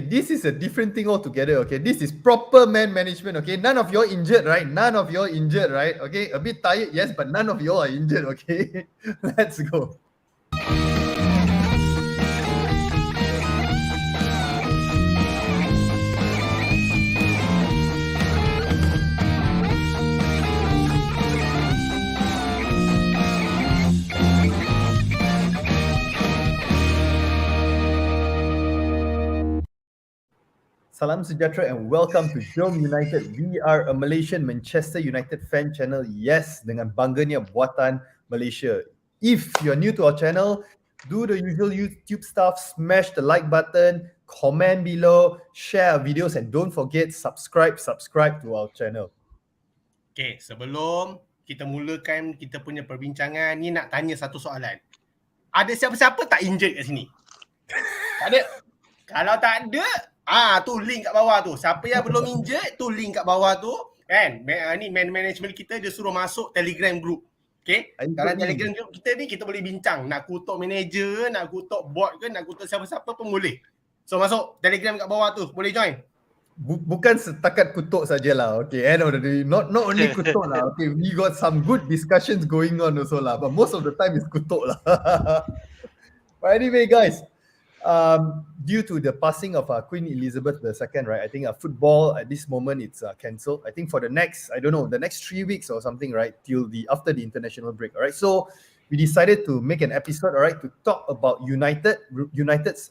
this is a different thing altogether, okay? This is proper man management, okay? None of you are injured, right? None of you are injured, right? Okay, a bit tired, yes, but none of you are injured, okay? Let's go. Salam sejahtera and welcome to JomUnited. We are a Malaysian Manchester United fan channel. Yes, dengan bangganya Buatan, Malaysia. If you're new to our channel, do the usual YouTube stuff, smash the like button, comment below, share our videos and don't forget subscribe to our channel. Okay, sebelum kita mulakan kita punya perbincangan ni, nak tanya satu soalan. Ada siapa-siapa tak injured kat sini? Tak ada. Kalau tak ada, tu link kat bawah tu. Siapa yang belum injured, tu link kat bawah tu. Kan? Ni man management kita dia suruh masuk Telegram group. Okay? Dalam Telegram group kita ni kita boleh bincang. Nak kutuk manager, nak kutuk board ke, nak kutuk siapa-siapa pun boleh. So masuk Telegram kat bawah tu. Boleh join. Bukan setakat kutuk sajalah, okay. End of the day, not only kutuk lah, okay. We got some good discussions going on also lah, but most of the time is kutuk lah. But anyway, guys, due to the passing of Queen Elizabeth II, right? I think football at this moment it's cancelled. I think for the next, the next 3 weeks or something, right? Till after the international break, all right? So we decided to make an episode, all right, to talk about United's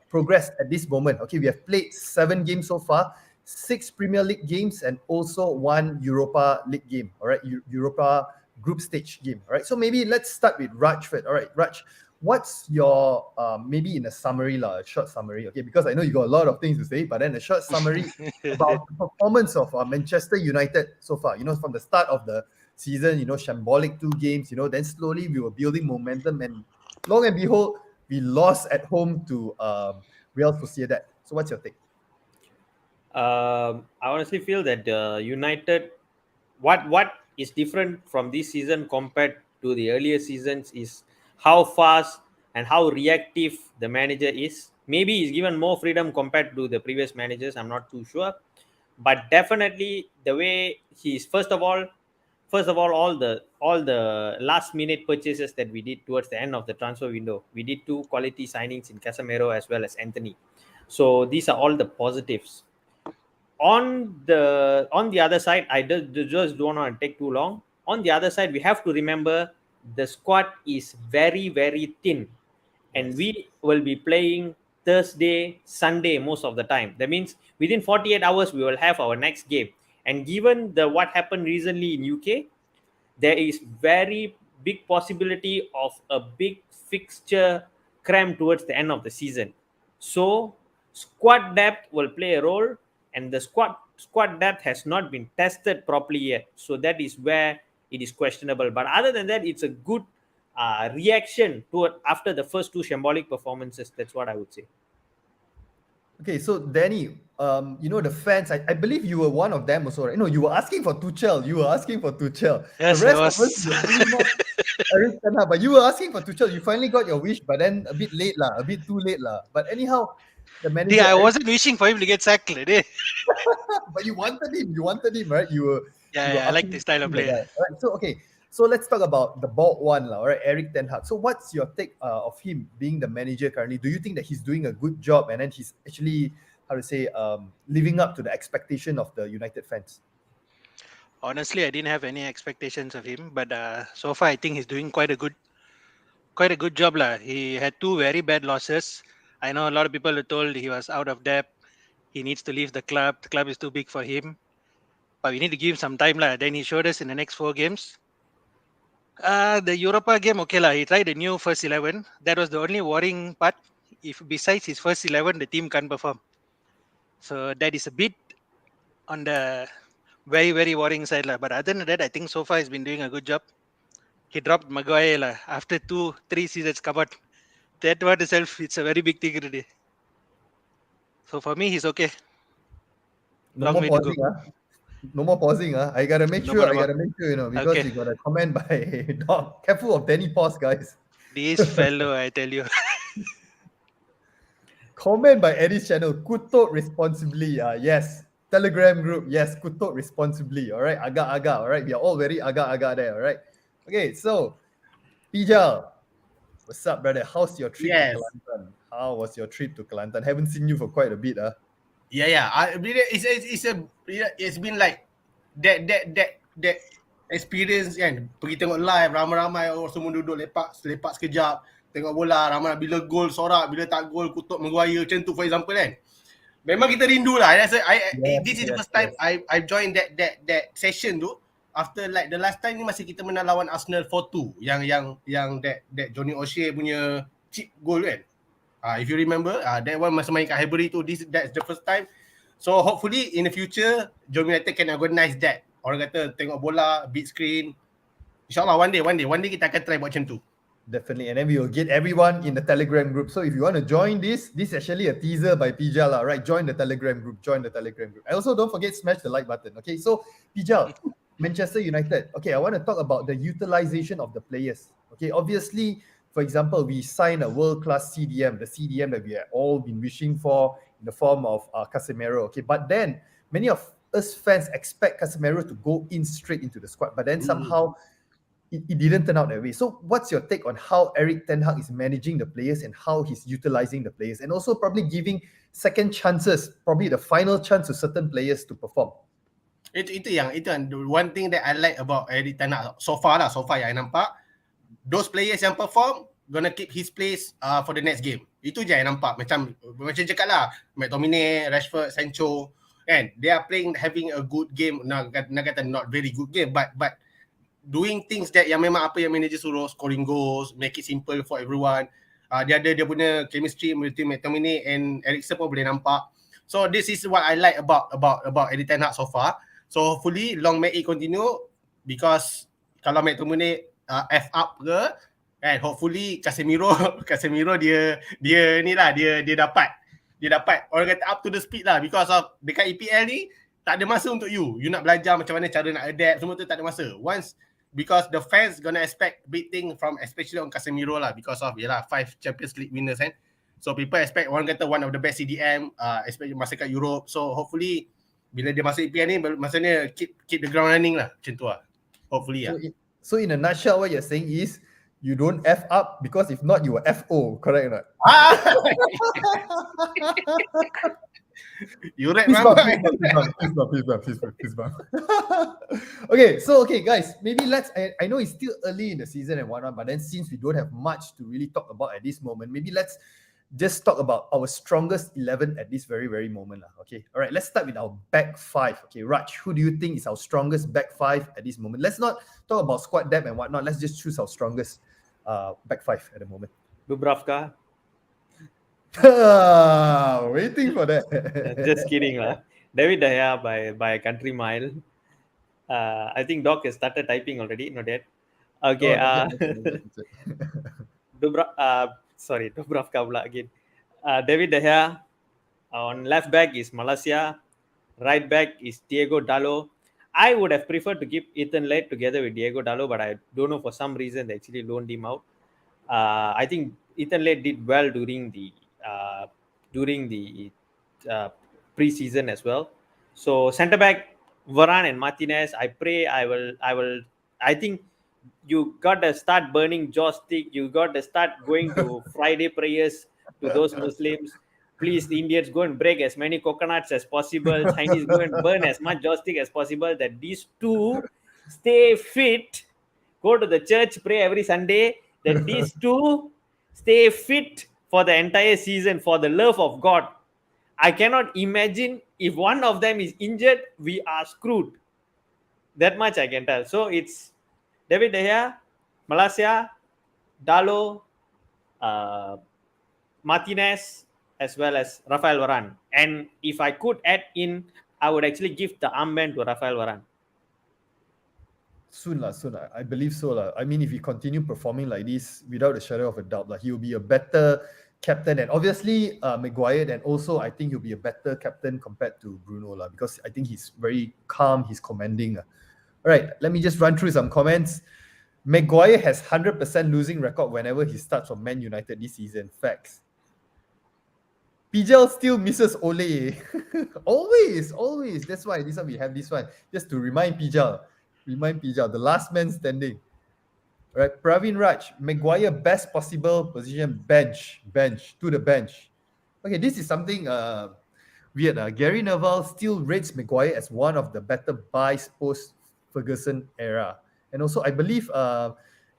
progress at this moment. Okay, we have played 7 games so far, 6 Premier League games, and also 1 Europa League game, all right, Europa group stage game, all right. So maybe let's start with Raj first. All right, Raj, what's your maybe in a summary, a short summary, okay? Because I know you got a lot of things to say, but then a short summary about the performance of Manchester United so far. From the start of the season, shambolic 2 games, then slowly we were building momentum, and long and behold, we lost at home to Real Sociedad. So what's your take? I honestly feel that United, what is different from this season compared to the earlier seasons is how fast and how reactive the manager is. Maybe he's given more freedom compared to the previous managers, I'm not too sure, but definitely the way he's first of all all the last minute purchases that we did towards the end of the transfer window, we did 2 quality signings in Casemiro as well as Anthony. So these are all the positives. On the other side, I just don't want to take too long. On the other side, we have to remember the squad is very, very thin, and we will be playing Thursday, Sunday most of the time. That means within 48 hours we will have our next game. And given what happened recently in UK, there is very big possibility of a big fixture cram towards the end of the season. So squad depth will play a role, and the squad depth has not been tested properly yet. So that is where it is questionable. But other than that, it's a good reaction after the first 2 shambolic performances. That's what I would say. Okay, so Danny, the fans, I believe you were one of them also, right? No, you were asking for Tuchel. Yes, the rest of us were Eric Ten Hag, but you were asking for Tuchel. You finally got your wish, but then a bit too late. But anyhow, the manager... Yeah, I wasn't wishing for him to get sacked. But you wanted him, right? Yeah, I like this style of play. Right? So, okay. So let's talk about the bald one, all right, Eric Ten Hag. So what's your take of him being the manager currently? Do you think that he's doing a good job and then he's actually, living up to the expectation of the United fans? Honestly, I didn't have any expectations of him, but so far I think he's doing quite a good job lah. He had 2 very bad losses. I know a lot of people are told he was out of depth. He needs to leave the club. The club is too big for him. But we need to give him some time lah. Then he showed us in the next 4 games. The Europa game, okay lah. He tried a new first 11. That was the only worrying part. If besides his first 11, the team can't perform. So that is a bit on the very, very worrying side lah. But other than that, I think so far he's been doing a good job. He dropped Maguire lah after 2-3 seasons covered. That one itself, it's a very big thing already. So for me, he's okay. No more pausing. I gotta make sure, because okay. You got a comment by Doc. Careful of Danny pause, guys. This fellow, I tell you. Comment by Eddie's channel. Kutuk responsibly. Yes. Telegram group. Yes. Kutuk responsibly. All right. Agak-agak. All right. We are all very agak-agak there. All right. Okay. So, Pijal. What's up, brother? How's your trip Yes. to Kelantan? How was your trip to Kelantan? Haven't seen you for quite a bit. Yeah. It's been like that experience kan. Pergi tengok live, ramai-ramai orang semua duduk lepak sekejap, tengok bola, ramai bila gol sorak, bila tak gol kutuk Maguire macam tu for example kan. Memang kita rindu lah. This is the first time I joined that session tu after like the last time ni masa kita menang lawan Arsenal 4-2 yang that Johnny O'Shea punya chip goal kan. If you remember, that one masa main kat Highbury tu, that's the first time. So hopefully in the future, JomUnited can organize that. Orang kata tengok bola, big screen. InsyaAllah one day kita akan try buat macam tu. Definitely, and then we will get everyone in the Telegram group. So if you want to join this is actually a teaser by Pijal, right? Join the Telegram group. I also don't forget smash the like button. Okay, so Pijal, Manchester United. Okay, I want to talk about the utilization of the players. Okay, obviously, for example, we signed a world-class CDM, the CDM that we have all been wishing for in the form of Casemiro. Okay, but then many of us fans expect Casemiro to go in straight into the squad, but then somehow it didn't turn out that way. So what's your take on how Erik ten Hag is managing the players and how he's utilizing the players, and also probably giving second chances, probably the final chance to certain players to perform? Itu yang one thing that I like about Erik ten Hag so far yang I nampak, those players yang perform gonna keep his place for the next game. Itu je yang nampak. Macam cakap lah, McTominay, Rashford, Sancho kan, they are having a good game. Nak kata not very good game, but doing things that yang memang apa yang manager suruh, scoring goals, make it simple for everyone. Dia punya chemistry between McTominay and Eriksen pun boleh nampak. So this is what I like about Erik ten Hag so far. So hopefully long may it continue, because kalau McTominay F up ke, and hopefully Casemiro dia dapat orang kata up to the speed lah, because of dekat EPL ni tak ada masa untuk you nak belajar macam mana cara nak adapt, semua tu tak ada masa. Because the fans gonna expect big thing from especially on Casemiro lah, because of 5 Champions League winners kan. So people expect orang kata one of the best CDM, especially masa kat Europe. So hopefully bila dia masuk EPL ni, masanya keep the ground running lah, macam tu lah. Hopefully So in a nutshell, what you're saying is you don't F up, because if not you will FO, correct or not? You right, please, Okay, guys, maybe I know it's still early in the season and whatnot, but then since we don't have much to really talk about at this moment, maybe let's just talk about our strongest 11 at this very, very moment. Okay, all right, let's start with our back five. Okay, Raj, who do you think is our strongest back five at this moment? Let's not talk about squad depth and whatnot. Let's just choose our strongest back five at the moment. Dubravka. Waiting for that. Just kidding lah. David De Gea by a country mile. I think Doc has started typing already. Not yet. Okay. Dubravka pula again. David De Gea. On left back is Malaysia. Right back is Diego Dalot. I would have preferred to keep Ethan Laird together with Diego Dalot, but I don't know, for some reason they actually loaned him out. I think Ethan Laird did well during the pre-season as well. So centre back Varane and Martinez. I think you got to start burning joystick. You got to start going to Friday prayers to those Muslims. Please, the Indians, go and break as many coconuts as possible. Chinese, go and burn as much joystick as possible, that these two stay fit. Go to the church, pray every Sunday, that these two stay fit for the entire season, for the love of God. I cannot imagine if one of them is injured, we are screwed. That much I can tell. So it's David De Gea, Malaysia, Dalot, Martinez, as well as Rafael Varane. And if I could add in, I would actually give the armband to Rafael Varane. Soon. I believe so. I mean, if he continue performing like this, without a shadow of a doubt, he will be a better captain. And obviously, Maguire, and also I think he'll be a better captain compared to Bruno, because I think he's very calm, he's commanding. All right, let me just run through some comments. Maguire has 100% losing record whenever he starts for Man United this season. Facts. Pijal still misses Ole. always. That's why this one we have this one. Just to remind Pijal. The last man standing. Right, Praveen Raj, Maguire best possible position, bench, to the bench. Okay, this is something weird. Gary Neville still rates Maguire as one of the better buys post Ferguson era. And also, I believe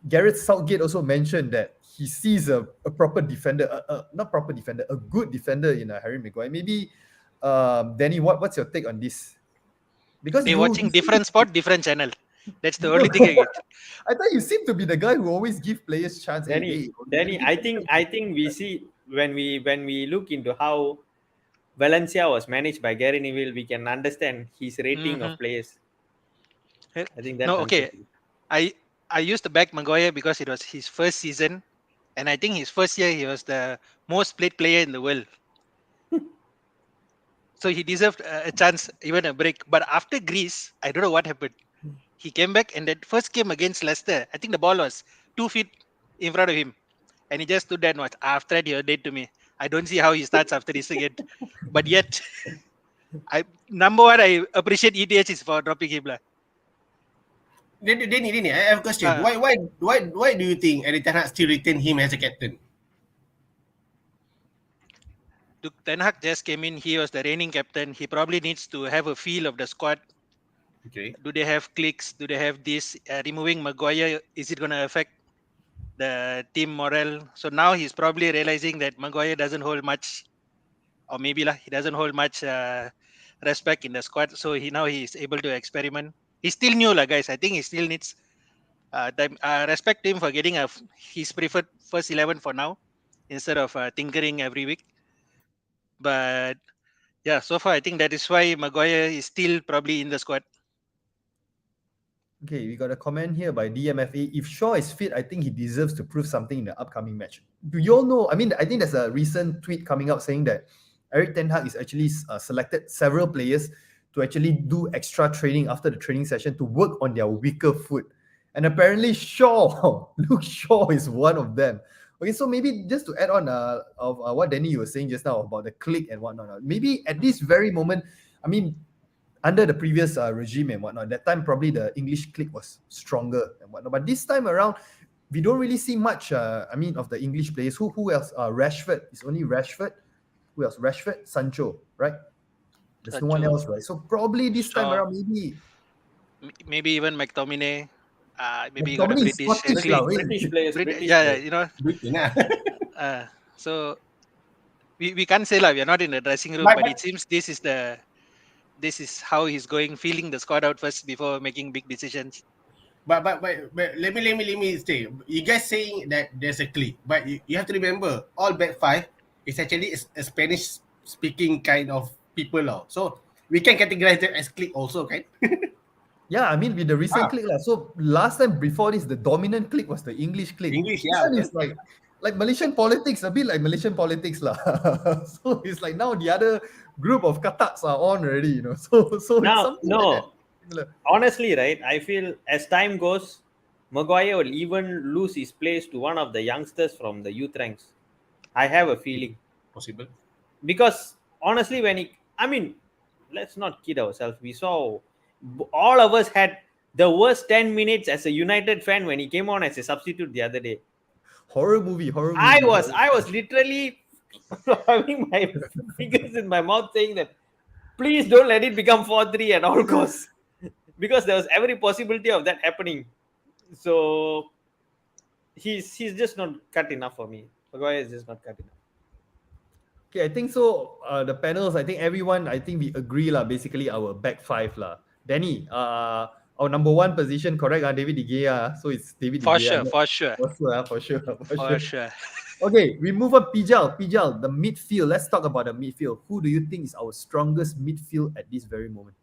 Gareth Southgate also mentioned that he sees a proper defender, not proper defender, a good defender in Harry Maguire. Maybe, Danny, what's your take on this? Because They you watching different spot, different channel. That's the No. only thing I get. I thought you seem to be the guy who always give players chance. Danny, I think we see when we look into how Valencia was managed by Gary Neville, we can understand his rating of players. I think that No, okay. I used to back Maguire because it was his first season, and I think his first year he was the most played player in the world. So he deserved a chance, even a break. But after Greece, I don't know what happened. He came back, and that first game against Leicester, I think the ball was 2 feet in front of him, and he just stood there and watched. After that, you're dead to me. I don't see how he starts after this again. But yet, number one, I appreciate ETH is for dropping him. Danny, I have a question. Why do you think Erik Ten Hag still retain him as a captain? Ten Hag just came in. He was the reigning captain. He probably needs to have a feel of the squad. Okay. Do they have clicks? Do they have this? Removing Maguire, is it going to affect the team morale? So now he's probably realizing that Maguire doesn't hold much, or maybe he doesn't hold much respect in the squad. So he's able to experiment. He's still new, guys. I think he still needs time. Respect him for getting his preferred first 11 for now, instead of tinkering every week. But yeah, so far I think that is why Maguire is still probably in the squad. Okay, we got a comment here by DMFA. If Shaw is fit, I think he deserves to prove something in the upcoming match. Do you all know? I mean, I think there's a recent tweet coming out saying that Erik Ten Hag is actually selected several players to actually do extra training after the training session to work on their weaker foot. And apparently Shaw, Luke Shaw is one of them. Okay, so maybe just to add on of what Danny was saying just now about the click and whatnot. Maybe at this very moment, I mean, under the previous regime and whatnot, that time probably the English clique was stronger and whatnot. But this time around, we don't really see much. Of the English players. Who else? Rashford. It's only Rashford. Who else? Rashford, Sancho, right? There's no one else, right? So probably this time around, maybe even McTominay. Maybe McTominay is Scottish, British players. So we can't say we are not in the dressing room, but it seems this is how he's going, feeling the squad out first before making big decisions. But let me stay. You guys saying that there's a clique, but you have to remember all back five is actually a Spanish speaking kind of people now. So we can categorize them as clique also, right? Yeah, I mean with the recent clique. So last time before this, the dominant clique was the English clique. English, yeah. It's like Malaysian politics, a bit like Malaysian politics lah. So it's like now the other group of katats are on already, So now, it's like honestly, right? I feel as time goes, Maguire will even lose his place to one of the youngsters from the youth ranks. I have a feeling. Possible. Because honestly, let's not kid ourselves. We saw all of us had the worst 10 minutes as a United fan when he came on as a substitute the other day. Horror movie. I was literally having my fingers in my mouth saying that please don't let it become 4-3 at all costs, because there was every possibility of that happening. So he's just not cut enough for me. Maguire is just not cut enough. Okay, I think so. The panels, I think everyone, we agree basically our back five Danny, our number one position, correct? David De Gea. So it's David De Gea. For sure. Okay, we move on. Pijal, the midfield. Let's talk about the midfield. Who do you think is our strongest midfield at this very moment?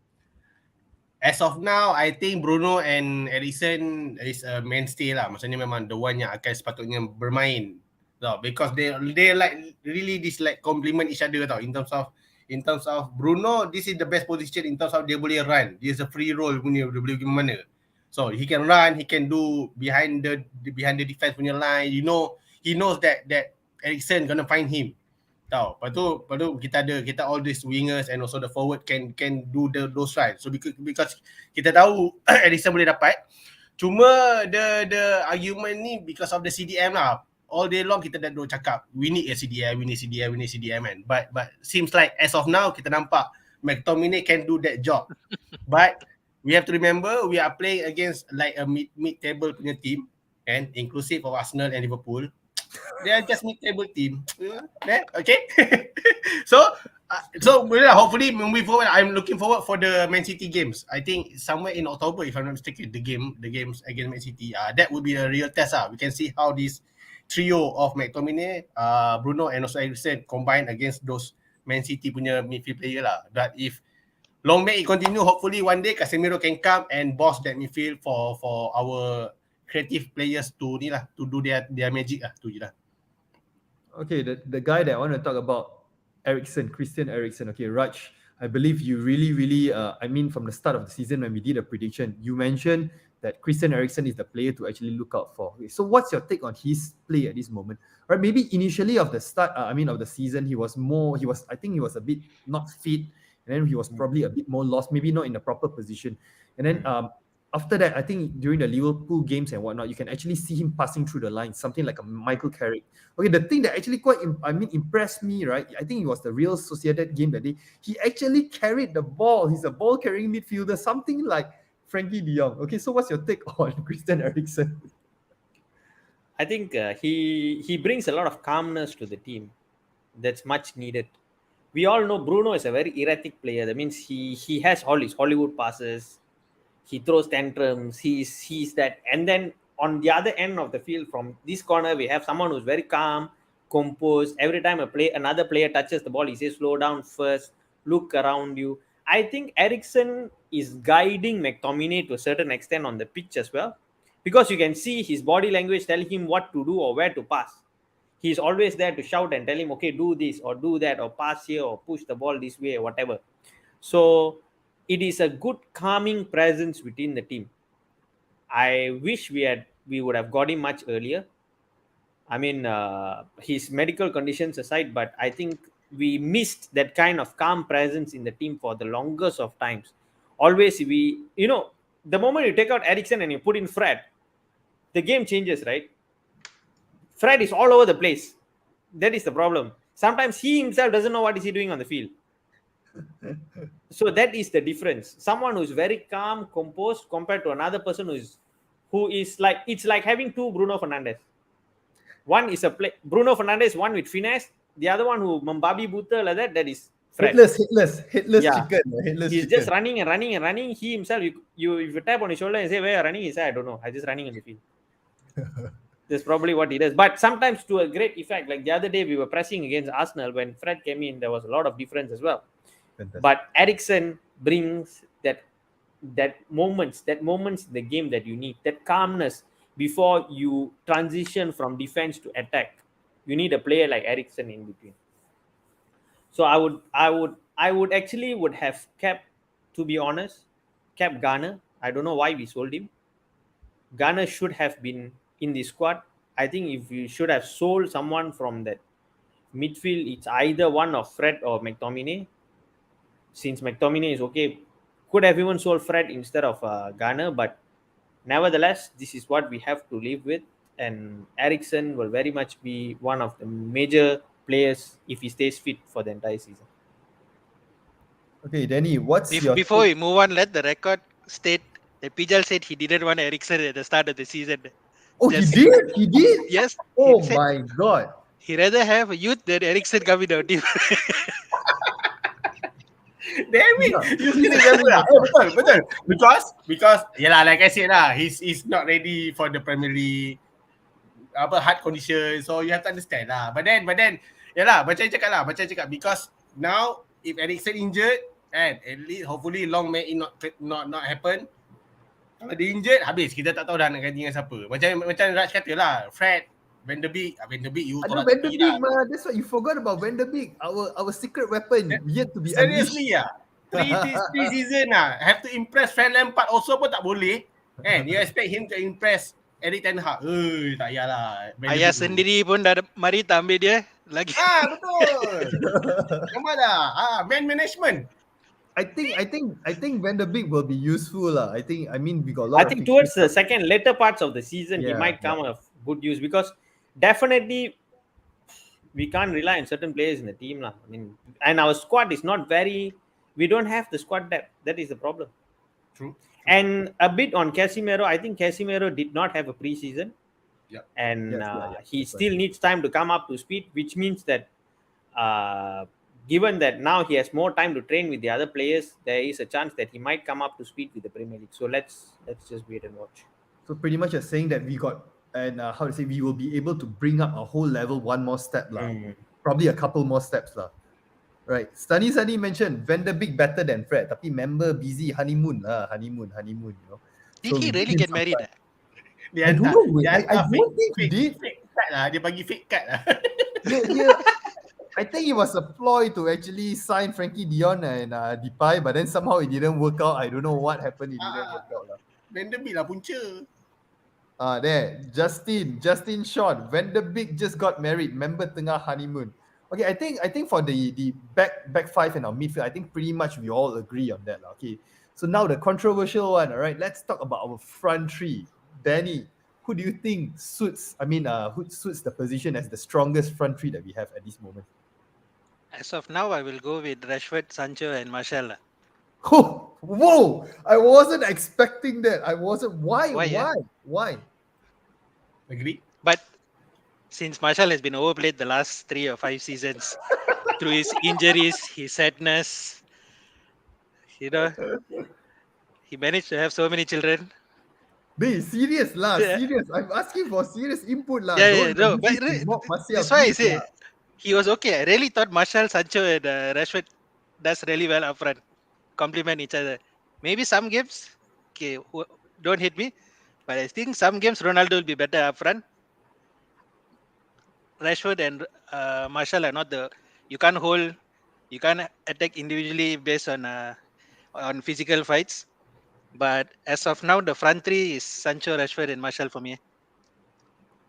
As of now, I think Bruno and Eriksen is a mainstay lah. Maksudnya memang the one yang akan sepatutnya bermain. So, because they like really complement each other tau. In terms of Bruno, this is the best position in terms of dia boleh run. Dia is a free role punya, dia boleh pergi mana. So he can run, he can do behind the defense punya line. He knows that Eriksen gonna find him. Tahu. Lepas tu kita all these wingers and also the forward can do those right. So because kita tahu Edison boleh dapat. Cuma the argument ni because of the CDM lah. All day long kita dah cakap we need a CDM, we need CDM kan. But seems like as of now kita nampak McTominay can do that job. But we have to remember we are playing against like a mid table punya team, and inclusive of Arsenal and Liverpool. They are just mid-table team. Okay. So hopefully moving forward, I'm looking forward for the Man City games. I think somewhere in October, if I'm not mistaken, the games against Man City. That would be a real test. We can see how this trio of McTominay, Bruno and also Eriksen combine against those Man City punya midfield player lah. But if long may it continue, hopefully one day Casemiro can come and boss that midfield for our creative players to do their magic lah. Tu je lah. Okay, the guy that I want to talk about, Christian Eriksen. Okay, Raj, I believe you really, from the start of the season when we did a prediction, you mentioned that Christian Eriksen is the player to actually look out for. Okay, so what's your take on his play at this moment? Right, maybe initially of the start, of the season, I think he was a bit not fit, and then he was probably a bit more lost, maybe not in the proper position. And then after that, I think during the Liverpool games and whatnot, you can actually see him passing through the line, something like a Michael Carrick. Okay, the thing that actually impressed me, right? I think it was the Real Sociedad game that day. He actually carried the ball. He's a ball-carrying midfielder, something like Frankie de Jong. Okay, so what's your take on Christian Eriksen? I think he brings a lot of calmness to the team. That's much needed. We all know Bruno is a very erratic player. That means he has all his Hollywood passes. He throws tantrums. He's that. And then on the other end of the field, from this corner, we have someone who's very calm, composed. Every time another player touches the ball, he says, slow down first, look around you. I think Eriksen is guiding McTominay to a certain extent on the pitch as well, because you can see his body language telling him what to do or where to pass. He's always there to shout and tell him, okay, do this or do that or pass here or push the ball this way or whatever. So it is a good calming presence within the team. I wish we would have got him much earlier. I mean, his medical conditions aside, but I think we missed that kind of calm presence in the team for the longest of times. Always the moment you take out Eriksen and you put in Fred, the game changes, right? Fred is all over the place. That is the problem. Sometimes he himself doesn't know what is he doing on the field. So that is the difference. Someone who is very calm, composed, compared to another person who is like, it's like having two Bruno Fernandes. One is Bruno Fernandes, one with finesse. The other one who Mbabi Buta like that is Fred. Headless Yeah. chicken. He's just running and running and running. He himself, if you tap on his shoulder and say, where are you running? He said, I don't know. I'm just running on the field. That's probably what he does. But sometimes to a great effect. Like the other day, we were pressing against Arsenal. When Fred came in, there was a lot of difference as well. Fantastic. But Eriksen brings that moments in the game that you need, that calmness before you transition from defense to attack. You need a player like Eriksen in between. So I would actually have kept, to be honest, kept Garner. I don't know why we sold him. Garner should have been in the squad. I think if you should have sold someone from that midfield, it's either one of Fred or McTominay. Since McTominay is okay, could have even sold Fred instead of Garner, but nevertheless, this is what we have to live with. And Eriksen will very much be one of the major players if he stays fit for the entire season. Okay, Danny, Before we move on, let the record state that Pijal said he didn't want Eriksen at the start of the season. Oh, he did? Yes. Oh my God. He rather have a youth than Eriksen coming out. Damn it. You see the level lah. Betul. Because yalah, like I said lah, he's not ready for the Premier League heart condition, so you have to understand lah. But then yalah, macam cakap because now if Eriksen injured, and at least hopefully long may it not happen. Kalau dia injured, habis kita tak tahu dah nak ganti dengan siapa. Macam Raj kata lah, Fred, Van der Beek you I know Van der Beek, man. That's what you forgot about Van der Beek, our secret weapon yet to be seriously unleashed. 3 season have to impress Frank Lampard also pun tak boleh. And you expect him to impress Erik ten Hag. Tak payahlah. Ayah sendiri pun dah mari tak ambil dia. Lagi. Betul. Nampak dah. Man management. I think Van der Beek will be useful lah. I mean we got a lot I of think fixtures towards the coming. later parts of the season, he Yeah, might come of good use, because definitely we can't rely on certain players in the team lah. I mean, and our squad is not very. We don't have the squad depth. That is the problem. True. And a bit on Casemiro, I think Casemiro did not have a preseason, Yep. and Yes, yeah, he that's still needs time to come up to speed, which means that given that now he has more time to train with the other players, there is a chance that he might come up to speed with the Premier League. So let's just wait and watch. So pretty much you're saying that we got, and how to say, we will be able to bring up a whole level one more step lah. Probably a couple more steps lah. Right. Sunny mentioned Van der Beek better than Fred. Tapi member busy honeymoon lah. Honeymoon, you know. Did he really get married? Dia I don't hantar- know, wait. dia I hantar don't think he fake- did. Fake card lah. Dia bagi fake card lah. Yeah. I think it was a ploy to actually sign Frankie Dion and Depay, but then somehow it didn't work out. I don't know what happened. It didn't work out lah. Van der Beek lah punca. There. Justin Short. Van der Beek just got married. Member tengah honeymoon. Okay, I think for the back five and our midfield, I think pretty much we all agree on that. Okay. So now the controversial one, all right. Let's talk about our front three. Danny, who do you think suits the position as the strongest front three that we have at this moment? As of now, I will go with Rashford, Sancho, and Martial. Oh, whoa! I wasn't expecting that. Why? Why, yeah? Why? Agree? But since Martial has been overplayed the last 3 or 5 seasons through his injuries, his sadness, you know, he managed to have so many children. Be serious lah, Yeah. serious. I'm asking for serious input lah. Yeah, Don't no, use but it to mock Martial, that's why I please say lah. he was okay. I really thought Martial, Sancho, and Rashford does really well up front, complement each other. Maybe some games, okay, don't hit me, but I think some games Ronaldo will be better up front. Rashford and Martial are not you can't attack individually based on physical fights. But as of now, the front three is Sancho, Rashford, and Martial for me.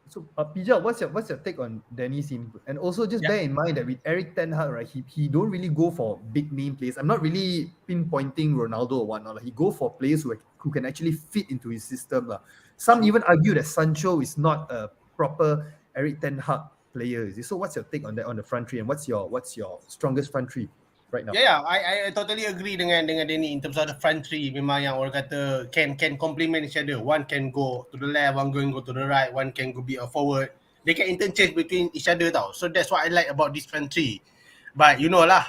So, Pija, what's your take on Danny's input? And also just bear in mind that with Eric Ten Hag, right, he don't really go for big name players. I'm not really pinpointing Ronaldo or whatnot. Like, he go for players who can actually fit into his system. Some even argue that Sancho is not a proper Eric Ten Hag player. So what's your take on that on the front three, and what's your strongest front three right now? Yeah, I totally agree dengan Danny in terms of the front three. Memang yang orang kata can complement each other. One can go to the left, one can go to the right, one can go be a forward. They can interchange between each other tau. So that's what I like about this front three. But you know lah,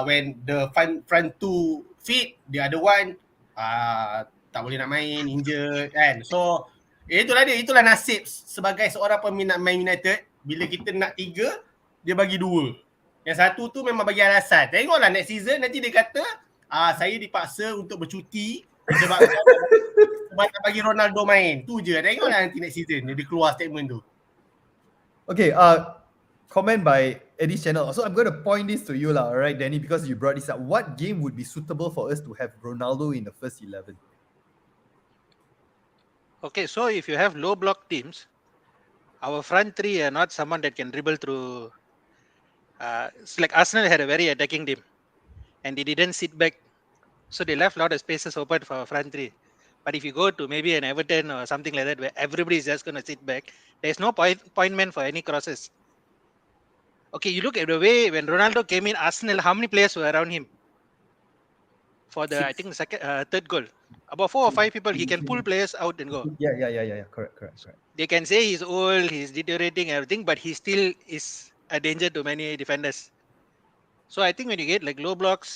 when the front two fit, the other one tak boleh nak main, injured kan. So itulah nasib sebagai seorang peminat Man United. Bila kita nak 3, dia bagi 2. Yang satu tu memang bagi alasan. Tengoklah next season nanti dia kata saya dipaksa untuk bercuti sebab nak bagi Ronaldo main. Tu je. Tengoklah nanti next season dia keluar statement tu. Okay, comment by Eddie's channel. So I'm going to point this to you lah, alright, Danny, because you brought this up. What game would be suitable for us to have Ronaldo in the first 11? Okay, so if you have low block teams, our front three are not someone that can dribble through. It's like Arsenal had a very attacking team, and they didn't sit back, so they left a lot of spaces open for our front three. But if you go to maybe an Everton or something like that, where everybody is just going to sit back, there's no point man for any crosses. Okay, you look at the way when Ronaldo came in Arsenal, how many players were around him? For the, 6. I think, third goal. About 4 or 5 people, he can pull players out and go. Yeah. Correct. They can say he's old, he's deteriorating, everything, but he still is a danger to many defenders. So I think when you get like low block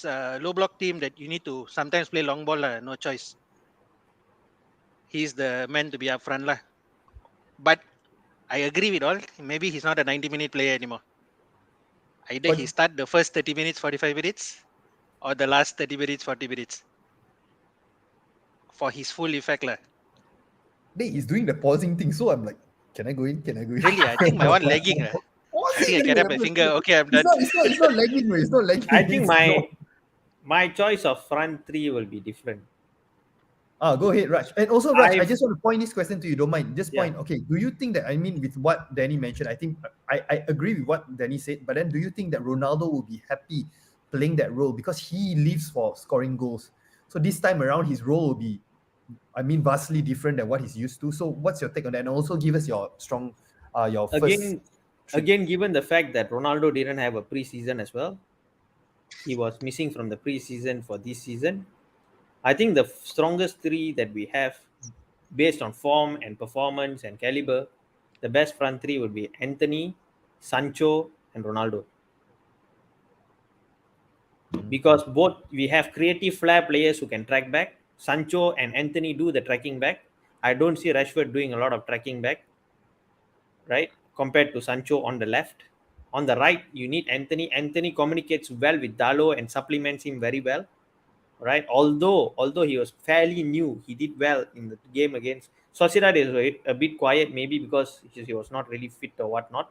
team that you need to sometimes play long ball, no choice. He's the man to be up front. But I agree with all. Maybe he's not a 90-minute player anymore. Either he start the first 30 minutes, 45 minutes, or the last 30 minutes, 40 minutes for his full effect. He's doing the pausing thing, so I'm like, can I go in? Really, I think my one lagging. I think I can have my finger. Okay, I'm done. It's not lagging, it's not lagging. I think my choice of front three will be different. Go ahead, Raj. And also, Raj, I I've- just want to point this question to you. Don't mind. Just Yeah. point. Okay. Do you think that, I mean, with what Danny mentioned, I think I agree with what Danny said. But then, do you think that Ronaldo will be happy playing that role because he lives for scoring goals? So this time around, his role will be, I mean, vastly different than what he's used to. So what's your take on that? And also give us your your first. Again, given the fact that Ronaldo didn't have a preseason as well, he was missing from the preseason for this season. I think the strongest three that we have, based on form and performance and caliber, the best front three would be Anthony, Sancho, and Ronaldo. Because both we have creative flair players who can track back. Sancho and Anthony do the tracking back. I don't see Rashford doing a lot of tracking back, right? Compared to Sancho on the left. On the right, you need Anthony. Anthony communicates well with Dalo and supplements him very well, right? Although he was fairly new, he did well in the game against Sociedad. Is a bit quiet, maybe because he was not really fit or whatnot.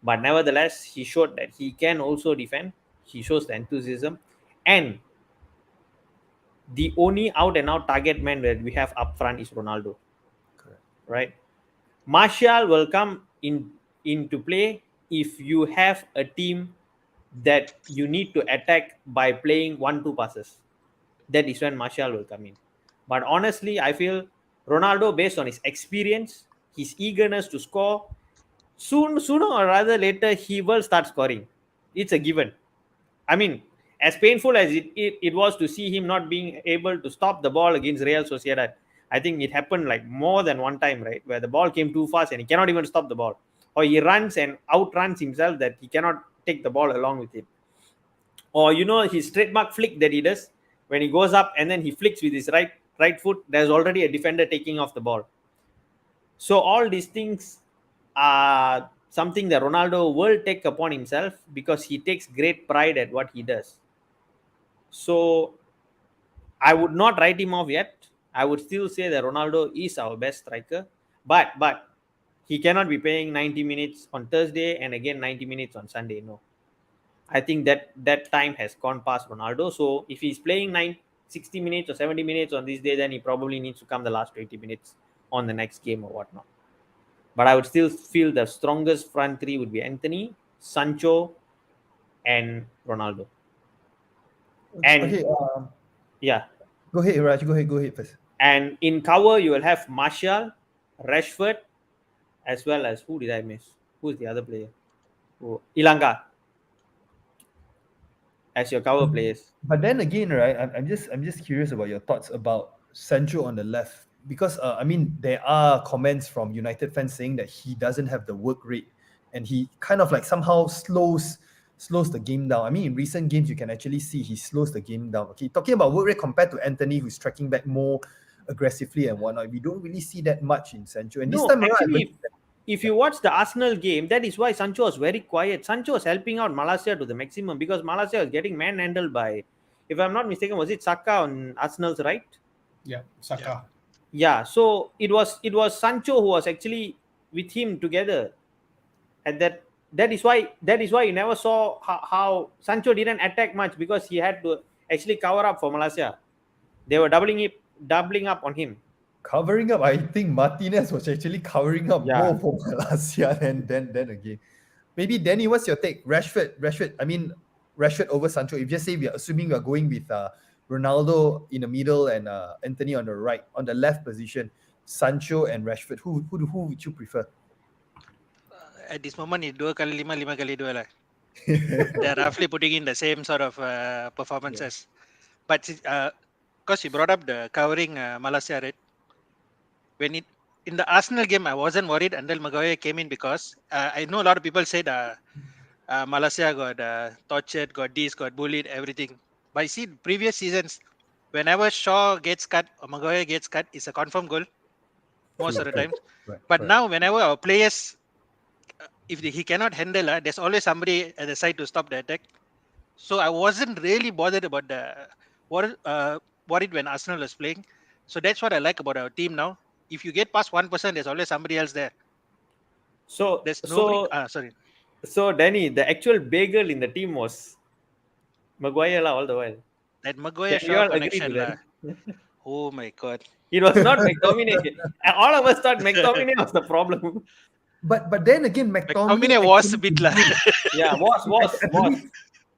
But nevertheless, he showed that he can also defend. He shows the enthusiasm, and the only out and out target man that we have up front is Ronaldo. Correct. Right? Martial will come into play if you have a team that you need to attack by playing 1-2 passes. That is when Martial will come in. But honestly, I feel Ronaldo, based on his experience, his eagerness to score, sooner or rather later, he will start scoring. It's a given. I mean, as painful as it was to see him not being able to stop the ball against Real Sociedad, I think it happened like more than one time, right? Where the ball came too fast and he cannot even stop the ball. Or he runs and outruns himself that he cannot take the ball along with him. Or, his trademark flick that he does when he goes up and then he flicks with his right foot, there's already a defender taking off the ball. So all these things are something that Ronaldo will take upon himself because he takes great pride at what he does. So I would not write him off yet. I would still say that Ronaldo is our best striker, but he cannot be playing 90 minutes on Thursday and again 90 minutes on Sunday. No, I think that time has gone past Ronaldo. So if he's playing 60 minutes or 70 minutes on this day, then he probably needs to come the last 20 minutes on the next game or whatnot. But I would still feel the strongest front three would be Anthony, Sancho, and Ronaldo. And Okay. yeah. Go ahead, Raj. Go ahead first. And in cover, you will have Martial, Rashford, as well as, who did I miss? Who's the other player? Ilanga as your cover players. But then again, right? I'm just curious about your thoughts about Sancho on the left because I mean there are comments from United fans saying that he doesn't have the work rate and he kind of like somehow slows the game down. I mean, in recent games you can actually see he slows the game down. Okay, talking about work rate compared to Anthony, who's tracking back more aggressively and whatnot, we don't really see that much in Sancho. And this time around, if you watch the Arsenal game, that is why Sancho was very quiet. Sancho was helping out Malaysia to the maximum because Malaysia was getting manhandled by, if I'm not mistaken, was it Saka on Arsenal's right? Yeah, Saka. Yeah, so it was Sancho who was actually with him together, and that is why you never saw how Sancho didn't attack much because he had to actually cover up for Malaysia. They were doubling up on him. Covering up, I think Martinez was actually covering up more for Malaysia than again. Maybe Danny, what's your take? Rashford. I mean, Rashford over Sancho. If just say we are assuming we are going with Ronaldo in the middle and Anthony on the right, on the left position, Sancho and Rashford. Who would you prefer? At this moment, it's 2x5, 5x2 lah. They're roughly putting in the same sort of performances. Yeah. But because you brought up the covering Malaysia, right? In the Arsenal game, I wasn't worried until Maguire came in because I know a lot of people said Malaysia got tortured, got bullied, everything. But I see previous seasons, whenever Shaw gets cut or Maguire gets cut, it's a confirmed goal most of the times. But now, whenever our players, if he cannot handle, there's always somebody at the side to stop the attack. So I wasn't really bothered about worried when Arsenal was playing. So that's what I like about our team now. If you get past 1%, there's always somebody else there. So there's no sorry. So Danny, the actual bagel in the team was Maguire all the while. That Maguire Shaw connection Oh my god. It was not McTominay. And all of us thought McTominay was the problem. But then again, McTominay McTominay was a actually bit lah. improved. Yeah, was.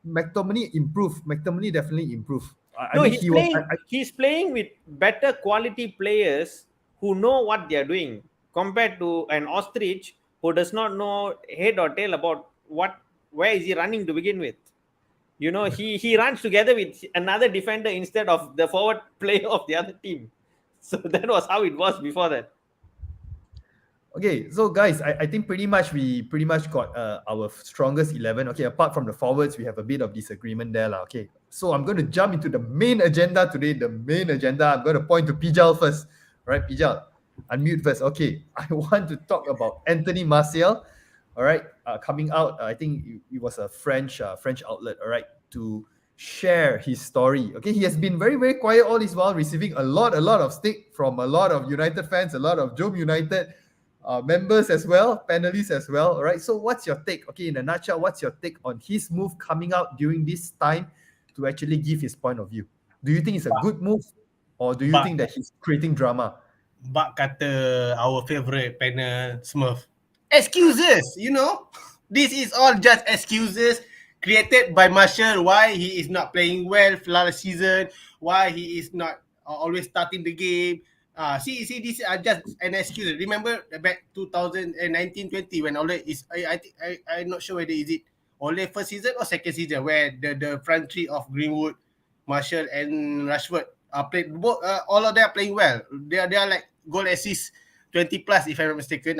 McTominay improved. McTominay definitely improved. I No, mean, he's he was. playing. He's playing with better quality players who know what they are doing compared to an ostrich who does not know head or tail about where is he running to begin with. You know, he runs together with another defender instead of the forward player of the other team. So that was how it was before that. Okay, so guys, I think we pretty much got our strongest 11. Okay, apart from the forwards, we have a bit of disagreement there, lah. Okay, so I'm going to jump into the main agenda today. The main agenda, I'm going to point to Pijal first. All right, Pijal, unmute first. Okay, I want to talk about Anthony Martial. All right, coming out, I think it was a French outlet. All right, to share his story. Okay, he has been very, very quiet all this while, receiving a lot of stick from a lot of United fans, a lot of JomUnited members as well, panelists as well. All right. So what's your take? Okay, in a nutshell, what's your take on his move coming out during this time to actually give his point of view? Do you think it's a good move, or do you think that he's creating drama? Bak kata our favourite panel Smurf. Excuses, you know. This is all just excuses created by Martial why he is not playing well last season, why he is not always starting the game. See, these are just an excuse. Remember back 2019-20 when Ole is, I'm not sure whether is it Ole first season or second season where the front three of Greenwood, Martial and Rashford played both. All of them are playing well. They are like goal assist 20 plus if I'm not mistaken.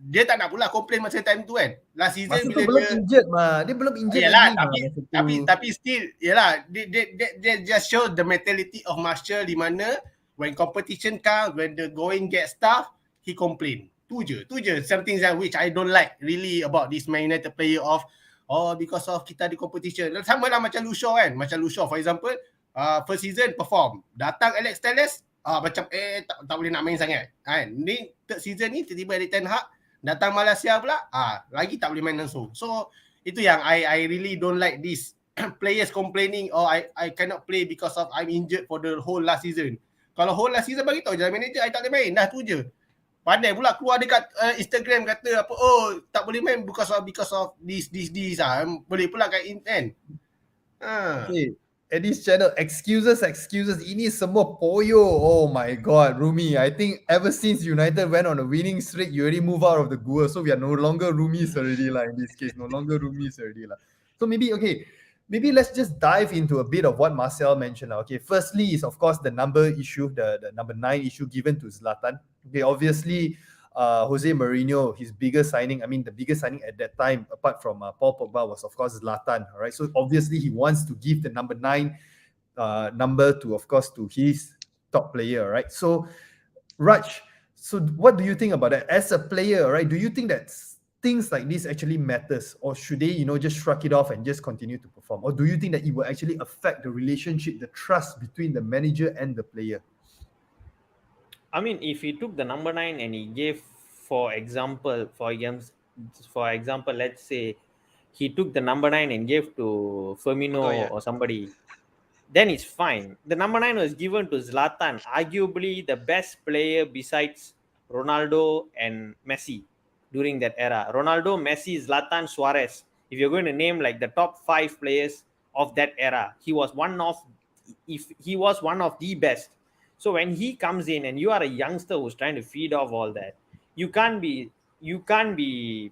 Dia tak nak pula complain masa time tu kan. Last season Masa tu bila belum injured mah. Dia belum injured yalah, lagi masa tu. tapi still yalah, they just show the mentality of Martial di mana when competition comes, when the going gets tough, he complain. Tu je something that which I don't like really about this Man United player of because of kita di competition. Sama lah macam Lucio kan. Macam Lucio for example, first season perform. Datang Alex Telles, macam tak boleh nak main sangat. Kan. Ni third season ni tiba-tiba ada Ten Hag, datang Malaysia pula, lagi tak boleh main langsung. So itu yang I really don't like this players complaining I cannot play because of I'm injured for the whole last season. Kalau whole last season bagi tahu je manager I tak boleh main, dah tu je. Pandai pula keluar dekat Instagram kata apa tak boleh main because of this boleh pula kat kan. Okay. At this channel, excuses. Ini semua poyo. Oh my god, Rumi. I think ever since United went on a winning streak, you already move out of the Gua. So we are no longer Rumis already lah in this case. No longer Rumis already lah. So maybe let's just dive into a bit of what Marcel mentioned. Okay, firstly is of course the number issue, the number 9 issue given to Zlatan. Okay, obviously Jose Mourinho, his biggest signing, the biggest signing at that time, apart from Paul Pogba, was of course Zlatan. All right, so obviously he wants to give the number 9 number to, of course, to his top player. Right. So Raj, so what do you think about that as a player? Right, do you think that things like this actually matters, or should they just shrug it off and just continue to perform, or do you think that it will actually affect the relationship, the trust between the manager and the player? If he took the number 9 and he gave, for example, let's say he took the number 9 and gave to Firmino or somebody, then it's fine. The number 9 was given to Zlatan, arguably the best player besides Ronaldo and Messi during that era. Ronaldo, Messi, Zlatan, Suarez. If you're going to name like the top 5 players of that era, he was one of the best. So when he comes in and you are a youngster who's trying to feed off all that, you can't be pulling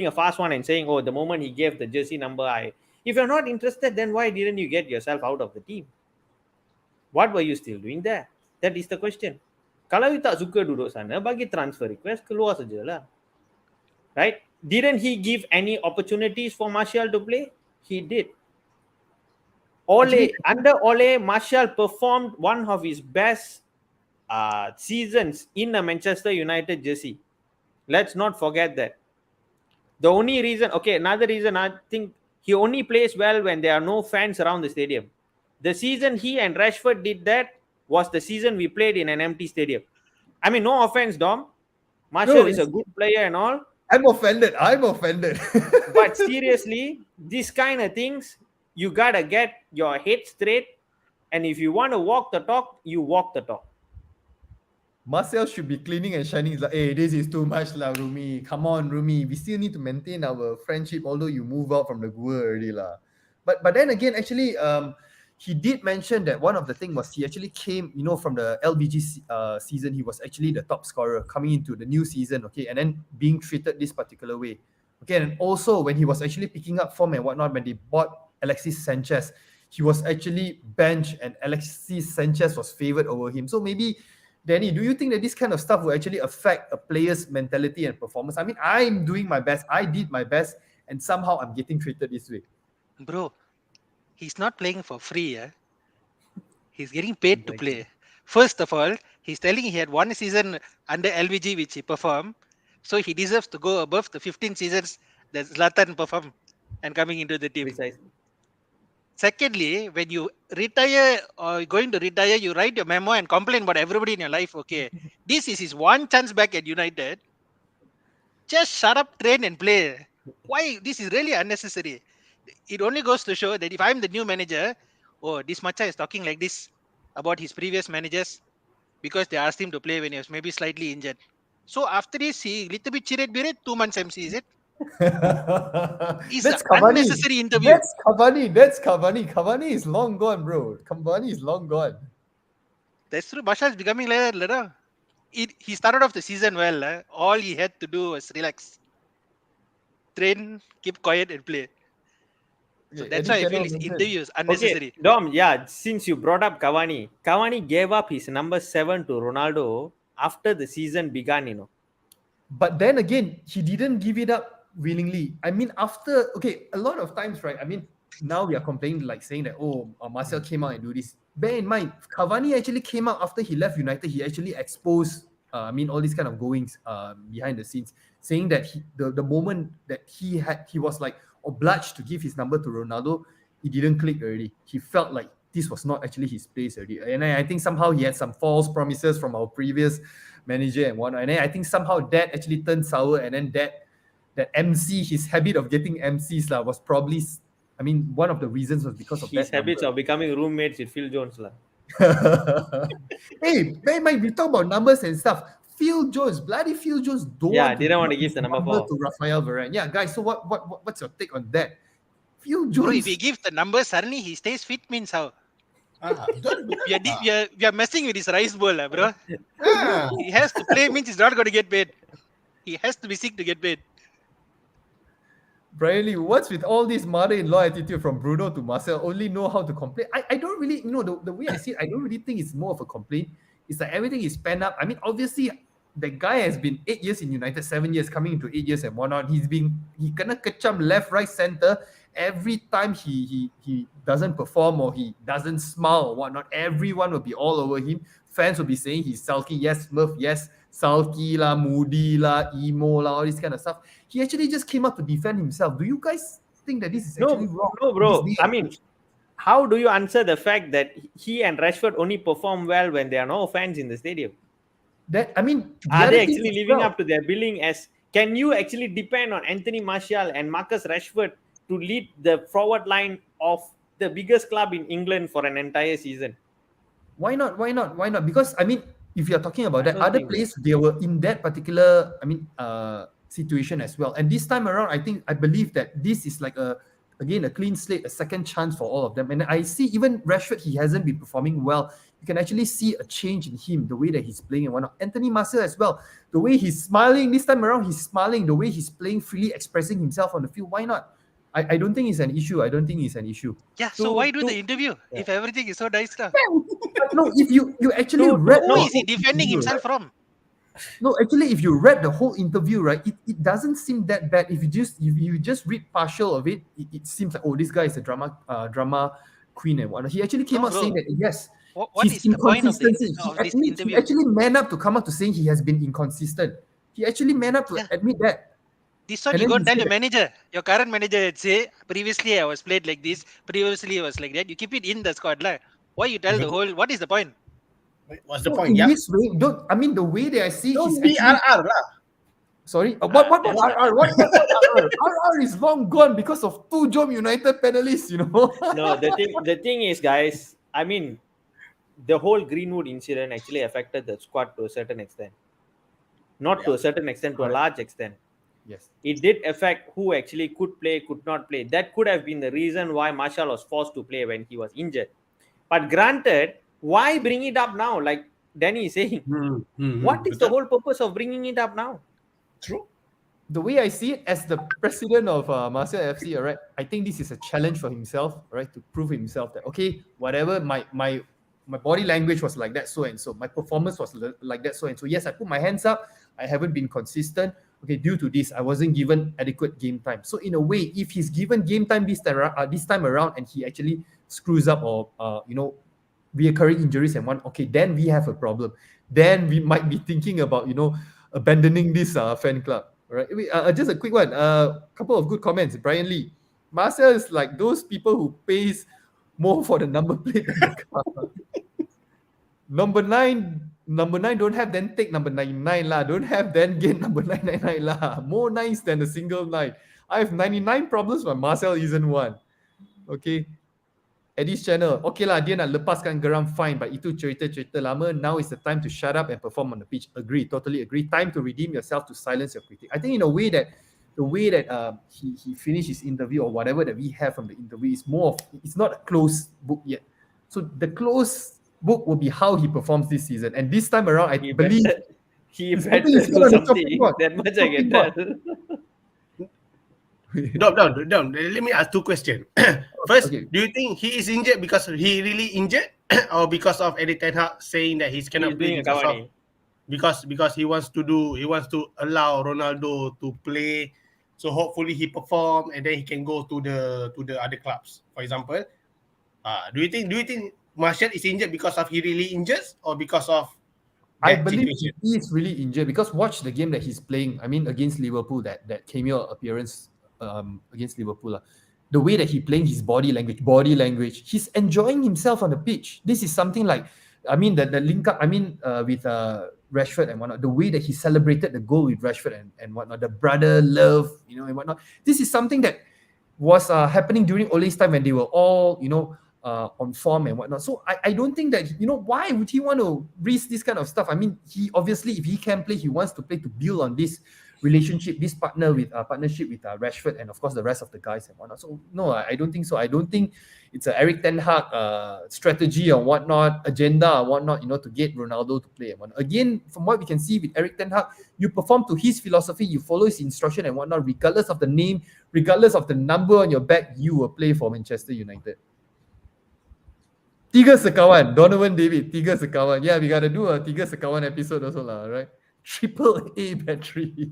a fast one and saying, the moment he gave the jersey number, if you're not interested, then why didn't you get yourself out of the team? What were you still doing there? That is the question. Kalau you tak suka duduk sana, bagi transfer request, keluar sajalah. Right? Didn't he give any opportunities for Martial to play? He did. Under Ole, Martial performed one of his best seasons in a Manchester United jersey. Let's not forget that. The only reason, another reason, I think he only plays well when there are no fans around the stadium. The season he and Rashford did that was the season we played in an empty stadium. No offense, Dom. Martial is a good player and all. I'm offended. But seriously, these kind of things, you gotta get your head straight and if you want to walk the talk, you walk the talk. Marcel should be cleaning and shining. He's like, hey, this is too much lah, Rumi. Come on, Rumi. We still need to maintain our friendship, although you move out from the Gua already lah. But then again, actually, he did mention that one of the thing was he actually came, from the LBG season. He was actually the top scorer coming into the new season, okay, and then being treated this particular way, okay. And also when he was actually picking up form and whatnot, when they bought Alexis Sanchez, he was actually benched, and Alexis Sanchez was favored over him. So maybe, Danny, do you think that this kind of stuff will actually affect a player's mentality and performance? I mean, I'm doing my best. I did my best, and somehow I'm getting treated this way. Bro, he's not playing for free. He's getting paid to play. First of all, he's telling he had one season under LVG which he performed, so he deserves to go above the 15 seasons that Zlatan performed and coming into the team. Precisely. Secondly, when you retire or going to retire, you write your memo and complain about everybody in your life. Okay, this is his one chance back at United. Just shut up, train and play. Why? This is really unnecessary. It only goes to show that if I'm the new manager, this Macha is talking like this about his previous managers because they asked him to play when he was maybe slightly injured. So after this, he little bit chiret 2 months MC, is it? It's That's an unnecessary interview. That's Cavani. That's Cavani. Cavani is long gone, bro. Cavani is long gone. That's true. Basha is becoming like that. He started off the season well. All he had to do was relax, train, keep quiet, and play. So that's why I feel his interview is unnecessary. Okay, Dom, since you brought up Cavani, Cavani gave up his number 7 to Ronaldo after the season began, But then again, he didn't give it up willingly. I mean, a lot of times, right? I mean, now we are complaining, like saying that, Marcel came out and do this. Bear in mind, Cavani actually came out after he left United. He actually exposed, all these kind of goings behind the scenes, saying that the moment that he was like obliged to give his number to Ronaldo, he didn't click already. He felt like this was not actually his place already. And I think somehow he had some false promises from our previous manager and whatnot. And then I think somehow that actually turned sour, and then that MC, his habit of getting MCs was probably, one of the reasons was because of his that habits number. of becoming roommates with Phil Jones. Hey, we talk about numbers and stuff. Bloody Phil Jones didn't want to give the number 4 to Rafael Varane. Yeah, guys, so what's your take on that? Phil Jones. Bro, if he gives the number, suddenly he stays fit means how? We are messing with his rice bowl, bro. He has to play means he's not going to get paid. He has to be sick to get paid. Brian Lee, what's with all this mother-in-law attitude from Bruno to Marcel? Only know how to complain. I don't really, the way I see it, I don't really think it's more of a complaint. It's like everything is penned up. I mean, obviously, the guy has been 8 years in United, 7 years, coming into 8 years and whatnot. He kena kecam left, right, center. Every time he doesn't perform or he doesn't smile or whatnot, everyone will be all over him. Fans will be saying he's sulky. Yes, Smurf, yes, sulky lah, moody lah, emo lah, all this kind of stuff. He actually just came up to defend himself. Do you guys think that this is actually wrong? No, bro. I mean, how do you answer the fact that he and Rashford only perform well when there are no fans in the stadium? Are they actually living up to their billing? Can you actually depend on Anthony Martial and Marcus Rashford to lead the forward line of the biggest club in England for an entire season? Why not? Because if you're talking about that, other players, they were in that particular situation as well. And this time around, I believe that this is like a clean slate, a second chance for all of them. And I see even Rashford, he hasn't been performing well. You can actually see a change in him, the way that he's playing and whatnot. Anthony Martial as well, the way he's smiling this time around, he's smiling, the way he's playing freely, expressing himself on the field. Why not? I don't think it's an issue. Yeah, so why do the interview if everything is so nice now? No, if you actually read... Who is he defending himself from? No, actually, if you read the whole interview, right, it doesn't seem that bad. If you just read partial of it, it seems like, this guy is a drama queen and whatnot. He actually came out saying that, yes, what is the point of this interview? He actually man up to come out to saying he has been inconsistent. He actually man up to admit that. This one you go tell your manager, your current manager, say, previously I was played like this, previously I was like that. You keep it in the squad. Why you tell the whole, what is the point? What's the point? In this way, the way that I see don't is be RR lah. Sorry? What RR? What RR? RR is long gone because of 2 JomUnited panelists, No, the thing is, guys, I mean, the whole Greenwood incident actually affected the squad to a certain extent. Not to a certain extent, to a Correct. large extent. Yes. It did affect who actually could play, could not play. That could have been the reason why Martial was forced to play when he was injured. But granted, why bring it up now? Like Danny is saying, what is the whole purpose of bringing it up now? True. The way I see it, as the president of Marseille FC, all right, I think this is a challenge for himself, all right, to prove himself that, okay, whatever my body language was like that, so and so, my performance was like that, so and so. Yes, I put my hands up. I haven't been consistent. Okay, due to this, I wasn't given adequate game time. So in a way, if he's given game time this time around, and he actually screws up or reoccurring injuries and one, okay, then we have a problem. Then we might be thinking about abandoning this fan club. Right. Just a quick one. Couple of good comments. Brian Lee. Marcel is like those people who pays more for the number plate than the car. Number nine don't have, then take number 99 lah. Don't have, then get number 999 lah. More nines than a single nine. I have 99 problems, but Marcel isn't one. Okay. Eddie's channel. Okay lah, dia nak lepaskan geram, fine. But itu cerita-cerita lama. Now is the time to shut up and perform on the pitch. Agree, totally agree. Time to redeem yourself, to silence your critic. I think in a way that the way that he finished his interview or whatever that we have from the interview is more of, it's not a closed book yet. So the closed book will be how he performs this season. And this time around, I believe he better do something. That much I can tell. Dom, let me ask two questions. First, do you think he is injured because he really injured, or because of Eddie Ten Hag saying that he cannot play because he wants to allow Ronaldo to play, so hopefully he perform and then he can go to the other clubs, for example. Do you think Martial is injured because of he really injured, or because of I believe he is really injured, because watch the game that he's playing. I mean, against Liverpool, that cameo appearance against Liverpool. The way that he playing, his body language, he's enjoying himself on the pitch. This is something like, I mean, the link up, I mean, with Rashford and whatnot, the way that he celebrated the goal with Rashford and whatnot, the brother love, and whatnot. This is something that was happening during Ole's time when they were all, on form and whatnot. So I don't think that, why would he want to risk this kind of stuff? I mean, he obviously, if he can play, he wants to play to build on this relationship, this partnership with Rashford and of course the rest of the guys and whatnot. So no, I don't think so. I don't think it's a Eric Ten Hag strategy or whatnot, agenda or whatnot, to get Ronaldo to play and whatnot. Again, from what we can see with Eric Ten Hag, you perform to his philosophy, you follow his instruction and whatnot, regardless of the name, regardless of the number on your back, you will play for Manchester United. Tiga Sekawan, Donovan David, Tiga Sekawan. Yeah, we gotta do a Tiga Sekawan episode also lah, right? AAA battery.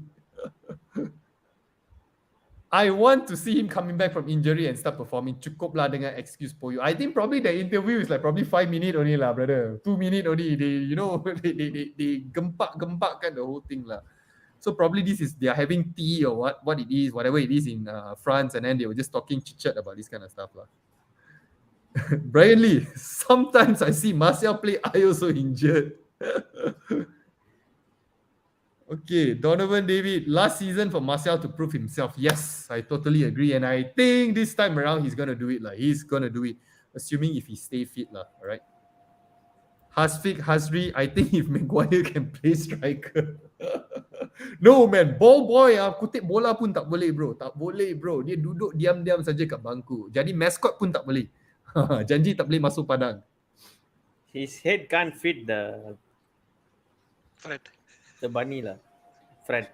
I want to see him coming back from injury and start performing. Cukup lah dengan excuse for you. I think probably the interview is like probably 5 minutes only lah, brother. 2 minutes only. They, they gempak-gempakkan the whole thing lah. So probably they are having tea or what it is, whatever it is in France, and then they were just talking chit-chat about this kind of stuff lah. Brian Lee, sometimes I see Martial play, I also injured. Okay, Donovan David, last season for Martial to prove himself. Yes, I totally agree. And I think this time around, he's going to do it. He's going to do it, assuming if he stay fit. All right. Hasri, I think if Maguire can play striker. No, man. Ball boy, kutip bola pun tak boleh, bro. Tak boleh, bro. Dia duduk diam-diam saja kat bangku. Jadi mascot pun tak boleh. Janji tak boleh masuk padang. His head can't fit the bunny lah. Fred.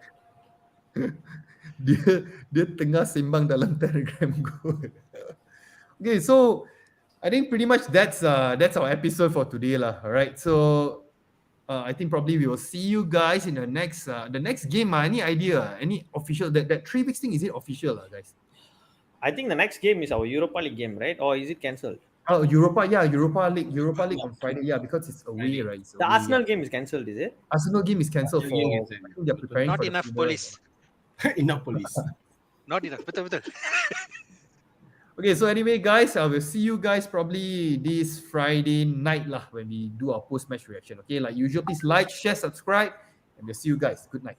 dia tengah sembang dalam Telegram group. Okay, so I think pretty much that's our episode for today lah. Alright, so I think probably we will see you guys in the next game. Any idea? Any official that 3 weeks thing, is it official guys? I think the next game is our Europa League game, right? Or is it cancelled? Oh, Europa League on Friday. Yeah, because it's away, right? It's the away, Arsenal game is cancelled, is it? Arsenal game is cancelled for. I think they're preparing Not for enough the police. Enough police. Not enough. Betul. Okay, so anyway, guys, I will see you guys probably this Friday night lah when we do our post-match reaction. Okay, like usual, please like, share, subscribe, and we'll see you guys. Good night.